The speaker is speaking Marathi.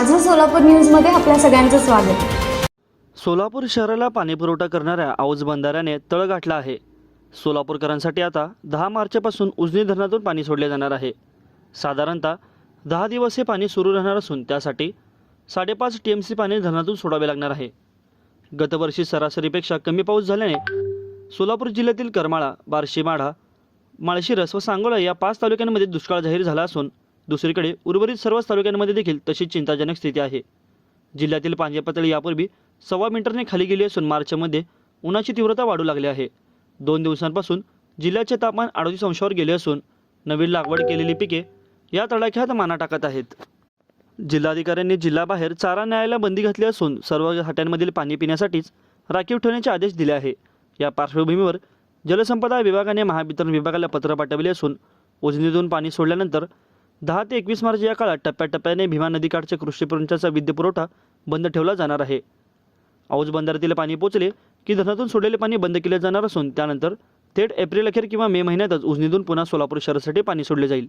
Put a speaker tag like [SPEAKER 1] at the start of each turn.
[SPEAKER 1] माझं सोलापूर न्यूजमध्ये आपल्या सगळ्यांचं स्वागत।
[SPEAKER 2] सोलापूर शहराला पाणीपुरवठा करणाऱ्या औज बंधाऱ्याने तळ गाठला आहे। सोलापूरकरांसाठी आता 10 मार्चपासून उजनी धरणातून पाणी सोडले जाणार आहे। साधारणतः 10 दिवस हे पाणी सुरू राहणार असून त्यासाठी 5.5 TMC पाणी धरणातून सोडावे लागणार आहे। गतवर्षी सरासरीपेक्षा कमी पाऊस झाल्याने सोलापूर जिल्ह्यातील करमाळा, बार्शीमाढा, माळशिरस व सांगोला या 5 तालुक्यांमध्ये दुष्काळ जाहीर झाला असून दुसरीकडे उर्वरित सर्वच तालुक्यांमध्ये देखील तशीच चिंताजनक स्थिती आहे। जिल्ह्यातील पाणी पातळी यापूर्वी 1.25 मीटरने खाली गेली असून मार्चमध्ये उन्हाची तीव्रता वाढू लागली आहे। 2 दिवसांपासून जिल्ह्याचे तापमान 38 अंशावर गेले असून नवीन लागवड केलेली पिके या तडाख्यात माना टाकत आहेत। जिल्हाधिकाऱ्यांनी जिल्ह्याबाहेर चारा न्यायला बंदी घातली असून सर्व हाट्यांमधील पाणी पिण्यासाठीच राखीव ठेवण्याचे आदेश दिले आहे। या पार्श्वभूमीवर जलसंपदा विभागाने महावितरण विभागाला पत्र पाठवले असून उजनीतून पाणी सोडल्यानंतर 10 ते 21 मार्च या काळात टप्प्याटप्प्याने भीमा नदीकाठच्या कृषीपंचाचा विद्युत पुरवठा बंद ठेवला जाणार आहे। औज बंधाऱ्यातील पाणी पोचले की धरणातून सोडलेले पाणी बंद केले जाणार असून त्यानंतर थेट एप्रिल अखेर किंवा मे महिन्यातच उजनीतून पुन्हा सोलापूर शहरासाठी पाणी सोडले जाईल।